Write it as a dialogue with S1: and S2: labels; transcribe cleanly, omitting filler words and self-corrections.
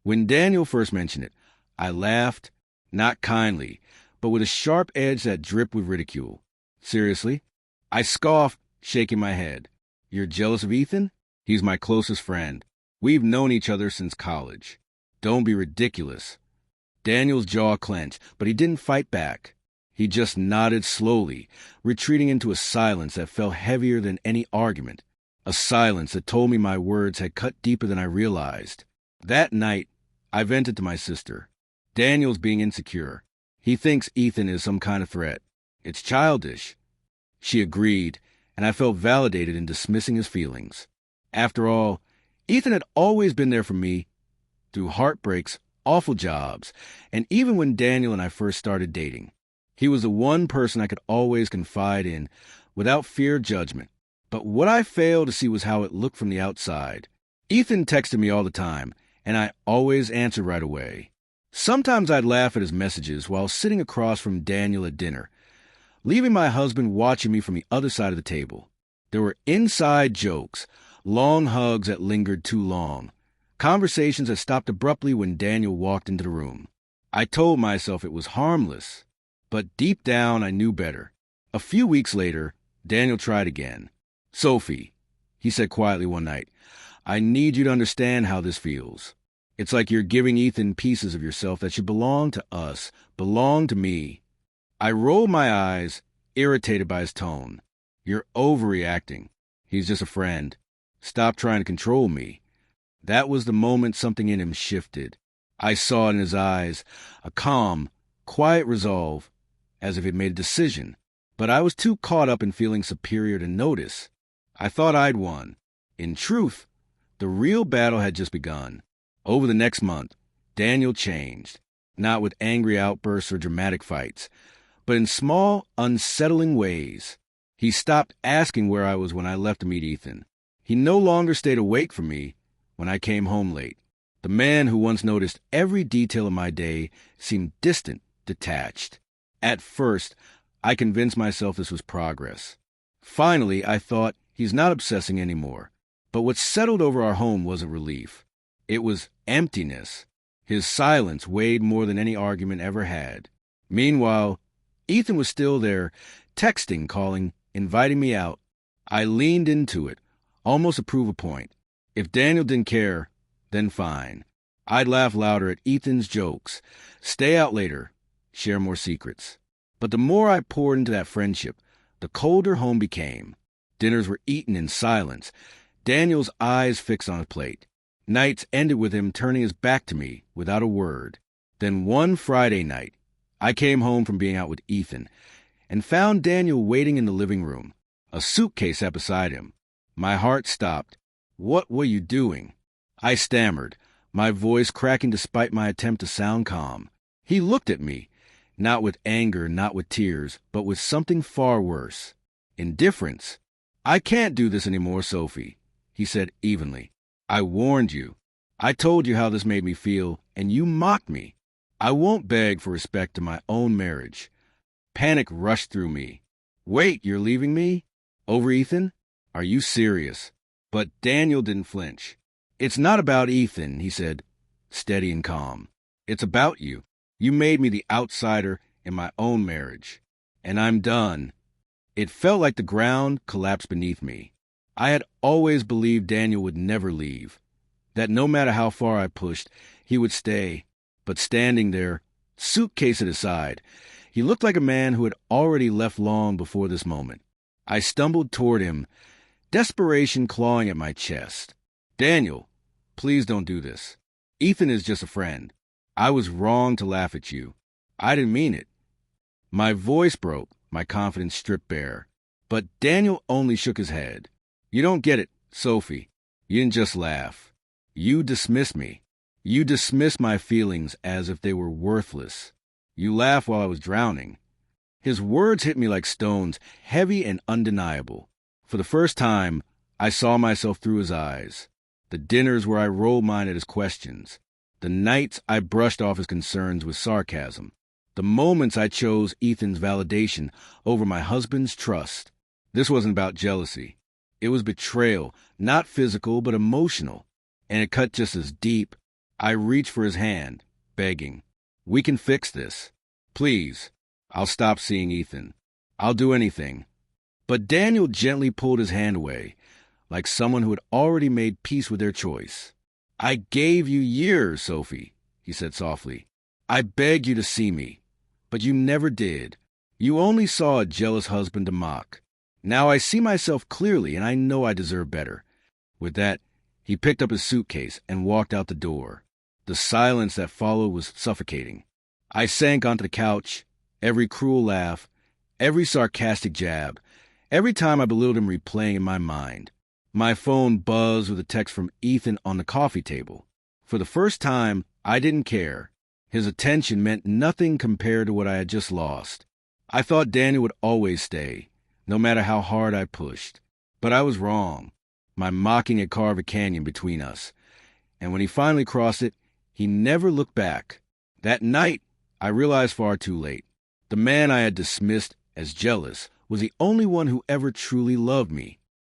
S1: When Daniel first mentioned it, I laughed, not kindly, but with a sharp edge that dripped with ridicule. Seriously? I scoffed, shaking my head. You're jealous of Ethan? He's my closest friend. We've known each other since college. Don't be ridiculous. Daniel's jaw clenched, but he didn't fight back. He just nodded slowly, retreating into a silence that felt heavier than any argument. A silence that told me my words had cut deeper than I realized. That night, I vented to my sister. Daniel's being insecure. He thinks Ethan is some kind of threat. It's childish. She agreed, and I felt validated in dismissing his feelings. After all, Ethan had always been there for me through heartbreaks, awful jobs, and even when Daniel and I first started dating. He was the one person I could always confide in without fear of judgment. But what I failed to see was how it looked from the outside. Ethan texted me all the time, and I always answered right away. Sometimes I'd laugh at his messages while sitting across from Daniel at dinner, leaving my husband watching me from the other side of the table. There were inside jokes, long hugs that lingered too long, conversations that stopped abruptly when Daniel walked into the room. I told myself it was harmless, but deep down I knew better. A few weeks later, Daniel tried again. Sophie, he said quietly one night, I need you to understand how this feels. It's like you're giving Ethan pieces of yourself that should belong to us, belong to me. I rolled my eyes, irritated by his tone. You're overreacting. He's just a friend. Stop trying to control me. That was the moment something in him shifted. I saw in his eyes a calm, quiet resolve, as if he'd made a decision. But I was too caught up in feeling superior to notice. I thought I'd won. In truth, the real battle had just begun. Over the next month, Daniel changed, not with angry outbursts or dramatic fights, but in small, unsettling ways. He stopped asking where I was when I left to meet Ethan. He no longer stayed awake for me when I came home late. The man who once noticed every detail of my day seemed distant, detached. At first, I convinced myself this was progress. Finally, I thought, he's not obsessing anymore. But what settled over our home wasn't relief. It was emptiness. His silence weighed more than any argument ever had. Meanwhile, Ethan was still there, texting, calling, inviting me out. I leaned into it, almost to prove a point. If Daniel didn't care, then fine. I'd laugh louder at Ethan's jokes, stay out later, share more secrets. But the more I poured into that friendship, the colder home became. Dinners were eaten in silence, Daniel's eyes fixed on his plate. Nights ended with him turning his back to me without a word. Then one Friday night, I came home from being out with Ethan and found Daniel waiting in the living room. A suitcase sat beside him. My heart stopped. What were you doing? I stammered, my voice cracking despite my attempt to sound calm. He looked at me, not with anger, not with tears, but with something far worse. Indifference. I can't do this anymore, Sophie, he said evenly. I warned you. I told you how this made me feel, and you mocked me. I won't beg for respect to my own marriage. Panic rushed through me. Wait, you're leaving me? Over Ethan? Are you serious? But Daniel didn't flinch. It's not about Ethan, he said, steady and calm. It's about you. You made me the outsider in my own marriage. And I'm done. It felt like the ground collapsed beneath me. I had always believed Daniel would never leave, that no matter how far I pushed, he would stay. But standing there, suitcase at his side, he looked like a man who had already left long before this moment. I stumbled toward him, desperation clawing at my chest. Daniel, please don't do this. Ethan is just a friend. I was wrong to laugh at you. I didn't mean it. My voice broke, my confidence stripped bare. But Daniel only shook his head. You don't get it, Sophie. You didn't just laugh. You dismissed me. You dismissed my feelings as if they were worthless. You laughed while I was drowning. His words hit me like stones, heavy and undeniable. For the first time, I saw myself through his eyes. The dinners where I rolled mine at his questions. The nights I brushed off his concerns with sarcasm. The moments I chose Ethan's validation over my husband's trust. This wasn't about jealousy. It was betrayal, not physical, but emotional. And it cut just as deep, I reached for his hand, begging, "We can fix this. Please, I'll stop seeing Ethan. I'll do anything." But Daniel gently pulled his hand away, like someone who had already made peace with their choice. "I gave you years, Sophie," he said softly. "I begged you to see me, but you never did. You only saw a jealous husband to mock. Now I see myself clearly, and I know I deserve better." With that, he picked up his suitcase and walked out the door. The silence that followed was suffocating. I sank onto the couch, every cruel laugh, every sarcastic jab, every time I belittled him replaying in my mind. My phone buzzed with a text from Ethan on the coffee table. For the first time, I didn't care. His attention meant nothing compared to what I had just lost. I thought Daniel would always stay, no matter how hard I pushed. But I was wrong. My mocking had carved a canyon between us. And when he finally crossed it, he never looked back. That night, I realized far too late. The man I had dismissed as jealous was the only one who ever truly loved me.